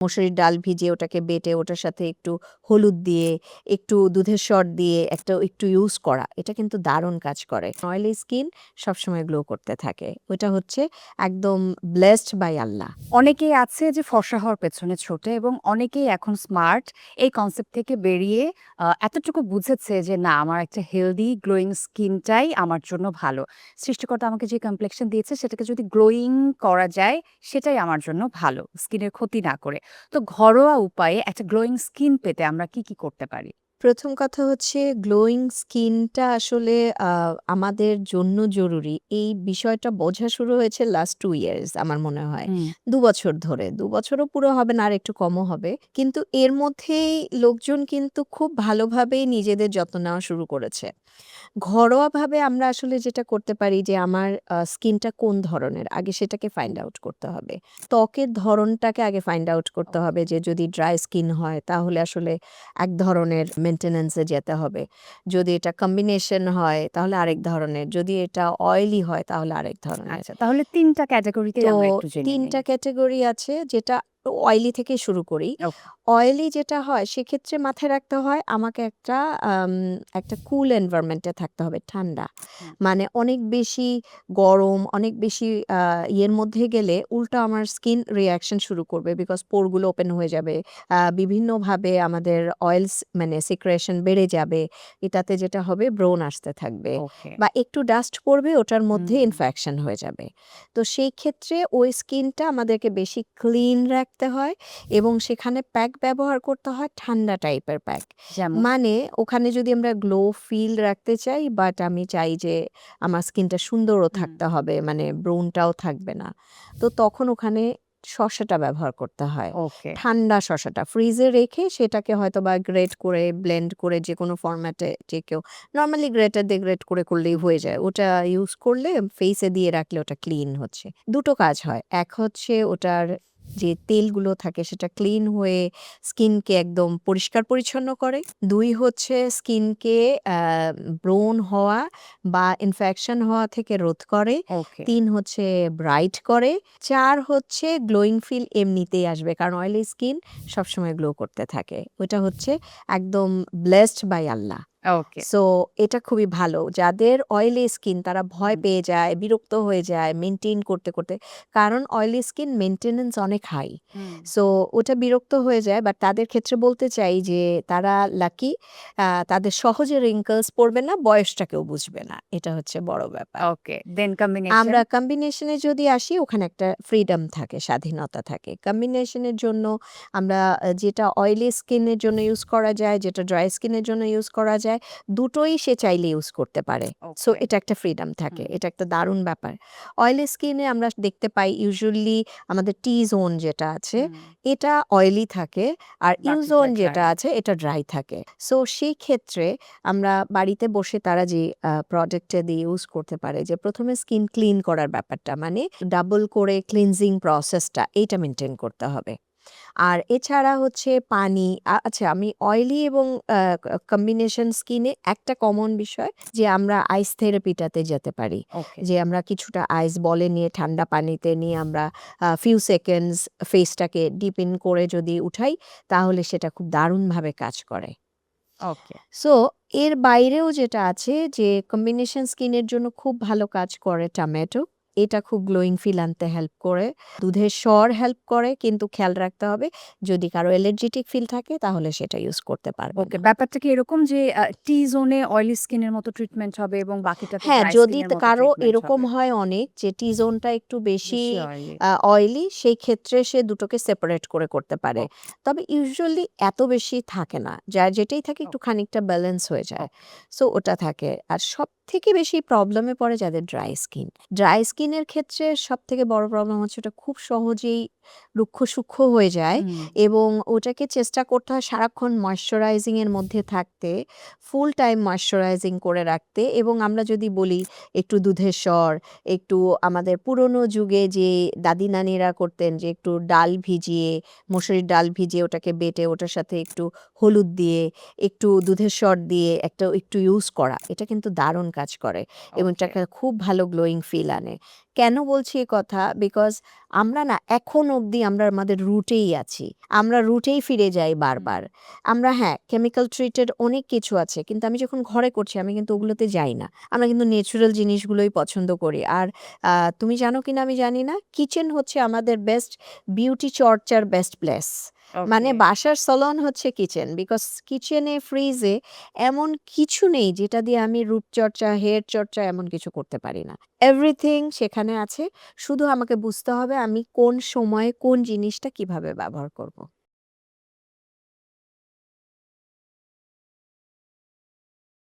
মসুরির ডাল ভিজিয়ে ওটাকে বেটে ওটার সাথে একটু হলুদ দিয়ে, একটু দুধের সর দিয়ে একটু ইউজ করা। এটা কিন্তু দারুণ কাজ করে। অয়েলি স্কিন সবসময় গ্লো করতে থাকে। ওইটা হচ্ছে একদম ব্লেসড বাই আল্লাহ। অনেকেই আছে যে ফর্সা হওয়ার পেছনে ছোটে এবং অনেকেই এখন স্মার্ট এই কনসেপ্ট থেকে বেরিয়ে এতটুকু বুঝেছে যে না আমার একটা হেলদি গ্লোয়িং স্কিনটাই আমার জন্য ভালো। সৃষ্টিকর্তা আমাকে যে কমপ্লেকশন দিয়েছে সেটাকে যদি গ্লোয়িং করা যায় সেটাই আমার জন্য ভালো, স্কিনের ক্ষতি না করে। তো ঘরোয়া উপায়ে একটা গ্লোয়িং স্কিন পেতে আমরা কি করতে পারি? প্রথম কথা হচ্ছে গ্লোয়িং স্কিনটা আসলে আমাদের জন্য জরুরি। এই বিষয়টা বোঝা শুরু হয়েছে লাস্ট 2 ইয়ার্স আমার মনে হয়। হুম। ২ বছর ধরে। ২ বছরও পুরো হবে না, আরেকটু কমও হবে। কিন্তু এর মধ্যেই লোকজন কিন্তু খুব ভালোভাবেই নিজেদের যত্ন নেওয়া শুরু করেছে। ঘরোয়াভাবে আমরা আসলে যেটা করতে পারি যে আমার স্কিনটা কোন ধরনের আগে সেটাকে ফাইন্ড আউট করতে হবে। ত্বকের ধরনটাকে আগে ফাইন্ড আউট করতে হবে যে যদি ড্রাই স্কিন হয় তাহলে আসলে এক ধরনের মেইনটেন্যান্স এ যেতে হবে। যদি এটা কম্বিনেশন হয় তাহলে আরেক ধরনের। যদি এটা অয়েলি হয় তাহলে আরেক ধরনের। আচ্ছা, তাহলে ৩ টা ক্যাটেগরিতেই তো আমরা একটু জেনে ৩ নেই। টা ক্যাটেগরি আছে যেটা অয়েলি থেকে শুরু করি। ওকে। অয়েলি যেটা হয় সেক্ষেত্রে মাথায় রাখতে হয় আমাকে আম একটা কুল এনভায়রনমেন্ট এ থাকতে হবে, ঠান্ডা। হুম। মানে অনেক বেশি গরম, অনেক বেশি ইয়ের মধ্যে গেলে উল্টো আমার স্কিন রিঅ্যাকশন শুরু করবে বিকজ পোর গুলো ওপেন হয়ে যাবে। বিভিন্নভাবে আমাদের অয়েলস মানে সিক্রেশন বেড়ে যাবে। এটাতে যেটা হবে ব্রণ আসতে থাকবে ওকে। বা একটু ডাস্ট পড়বে ওটার মধ্যে হুম। ইনফেকশন হয়ে যাবে। তো সেই ক্ষেত্রে ওই স্কিনটা আমাদেরকে বেশি ক্লিন রাখতে হয় এবং সেখানে প্যাক ব্যবহার করতে হয় ঠান্ডা টাইপের প্যাক। যেমন? মানে ওখানে যদি আমরা গ্লো ফিল রাখতে চাই বাট আমি চাই যে আমার স্কিনটা সুন্দরও হুম। থাকতে হবে মানে ব্রনটাও থাকবে না। তো তখন ওখানে শসাটা ব্যবহার করতে হয়। ওকে। ঠান্ডা শসাটা ফ্রিজে রেখে সেটাকে হয়তোবা গ্রেট করে ব্লেন্ড করে যেকোনো ফরম্যাটে যে কেউ নরমালি গ্রেটার দিয়ে গ্রেট করে করলেই হয়ে যায়। ওটা ইউজ করলে ফেইসে দিয়ে রাখলে ওটা ক্লিন হচ্ছে। ২ টো কাজ হয়। এক হচ্ছে ওটার যে তেলগুলো থাকে সেটা ক্লিন হয়ে স্কিনকে একদম পরিষ্কার পরিচ্ছন্ন করে। ২ হচ্ছে স্কিনকে ব্রণ হওয়া বা ইনফেকশন হওয়া থেকে রোধ করে। ওকে। ৩ হচ্ছে ব্রাইট করে। ৪ হচ্ছে গ্লোয়িং ফিল এমনিতেই আসবে। কারণ অয়েলি স্কিন সবসময় গ্লো করতে থাকে। ওইটা হচ্ছে একদম blessed by Allah. Okay. So এটা খুবই ভালো। যাদের অয়েলি স্কিন তারা ভয় হুম। পেয়ে যায়, বিরক্ত হয়ে যায় মেইনটেইন করতে। কারণ অয়েলি স্কিন মেইনটেন্যান্স অনেক হাই। হুম। সো ওটা বিরক্ত হয়ে যায়। বাট তাদের ক্ষেত্রে বলতে চাই যে তারা লাকি তাদের সহজে wrinkles পড়বে না, বয়সটাকেও বুঝবে না। এটা হচ্ছে বড় ব্যাপার। ওকে। দেন কম্বিনেশন? আমরা কম্বিনেশন এ যদি আসি ওখানে একটা ফ্রিডম থাকে, স্বাধীনতা থাকে। কম্বিনেশন এর জন্য আমরা যেটা অয়েলি স্কিন এর জন্য ইউজ করা যায়, যেটা ড্রাই স্কিন এর জন্য ইউজ করা যায়, দুটোই সে চাইলে ইউজ করতে পারে। So okay. এটা একটা ফ্রিডম থাকে। হুম। এটা একটা দারুণ ব্যাপার। অয়েলি স্কিনে আমরা দেখতে পাই ইউজুয়ালি আমাদের টি জোন যেটা আছে, হুম। এটা অয়েলি থাকে। আর ইউ বাকিটা জোন ড্রাই। যেটা আছে এটা ড্রাই থাকে। সো সেই ক্ষেত্রে আমরা বাড়িতে বসে তারা যে প্রোডাক্টটা দিয়ে ইউজ করতে পারে যে ১ম এ স্কিন ক্লিন করার ব্যাপারটা মানে ডাবল করে ক্লিনজিং প্রসেসটা এইটা মেইনটেইন করতে হবে। আর এছাড়া হচ্ছে পানি আচ্ছা আমি অয়েলি এবং আ ক কম্বিনেশন স্কিনে একটা কমন বিষয় যে আমরা আইস থেরাপিটাতে যেতে পারি। ওকে। যে আমরা কিছুটা আইস বলে নিয়ে ঠান্ডা পানিতে নিয়ে আমরা ফিউ সেকেন্ডস ফেসটাকে ডিপ ইন করে যদি উঠাই তাহলে সেটা খুব দারুণভাবে কাজ করে। ওকে। সো এর বাইরেও যেটা আছে যে কম্বিনেশন স্কিনের জন্য খুব ভালো কাজ করে টমেটো। এটা খুব গ্লোয়িং ফিল আনতে হেল্প করে। দুধের স্বর হেল্প করে কিন্তু খেয়াল রাখতে হবে যদি কারো অ্যালার্জেটিক ফিল থাকে তাহলে সেটা ইউজ করতে পারবে ওকে। না। ব্যাপারটা কি এরকম যে টি জোনে অয়েলি স্কিনের মতো ট্রিটমেন্ট হবে এবং বাকিটাতে হ্যাঁ, ড্রাই যদি স্কিনের মতো কারো ট্রিটমেন্ট এরকম হবে? হয় অনেক যে টি-জোনটা একটু বেশি বেশি অয়েলি। অয়েলি সেই ক্ষেত্রে সে দুটোকে সেপারেট করে করতে পারে। ওকে। তবে ইউজুয়ালি এত বেশি থাকে না। যার যেটাই থাকে একটু ওকে। খানিকটা ব্যালেন্স হয়ে যায়। ওকে। সো ওটা থাকে। আর সবথেকে বেশি প্রবলেমে পড়ে যাদের ড্রাই স্কিন। ড্রাই স্কিনের ক্ষেত্রে সবথেকে বড় প্রবলেম হচ্ছে ওটা খুব সহজেই রুক্ষ-সূক্ষ্ম হয়ে যায় হুম। এবং ওটাকে চেষ্টা করতে হয় সারাক্ষণ ময়েশ্চারাইজিং এর মধ্যে থাকতে, ফুল টাইম ময়েশ্চারাইজিং করে রাখতে এবং আমরা যদি বলি একটু দুধের স্বর, একটু আমাদের পুরনো যুগে যে দাদি-নানিরা করতেন যে একটু ডাল ভিজিয়ে, মসুরির ডাল ভিজিয়ে ওটাকে বেটে ওটার সাথে একটু হলুদ দিয়ে, একটু দুধের স্বর দিয়ে একটু ইউজ করা। এটা কিন্তু দারুণ কাজ করে এবং ওকে। এটা একটা খুব ভালো গ্লোয়িং ফিল আনে। কেন বলছি এ কথা? বিকজ আমরা না এখন অবধি আমরা আমাদের রুটেই আছি। আমরা রুটেই ফিরে যাই হুম। বারবার। আমরা হ্যাঁ, কেমিক্যাল ট্রিটেড অনেক কিছু আছে। কিন্তু আমি যখন ঘরে করছি আমি কিন্তু ওগুলোতে যাই না। আমরা কিন্তু ন্যাচারাল জিনিসগুলোই পছন্দ করি। আর আ তুমি জানো কিনা আমি জানি না, কিচেন হচ্ছে আমাদের বেস্ট বিউটি চর্চার বেস্ট প্লেস। মানে ওকে। বাসার সলন হচ্ছে কিচেন। বিকজ কিচেনে, ফ্রিজে এমন কিছু নেই যেটা দিয়ে আমি রূপচর্চা, হেয়ার চর্চা এমন কিছু করতে পারি না। এভরিথিং সেখানে আছে। শুধু আমাকে বুঝতে হবে আমি কোন সময়ে কোন জিনিসটা কিভাবে ব্যবহার করব।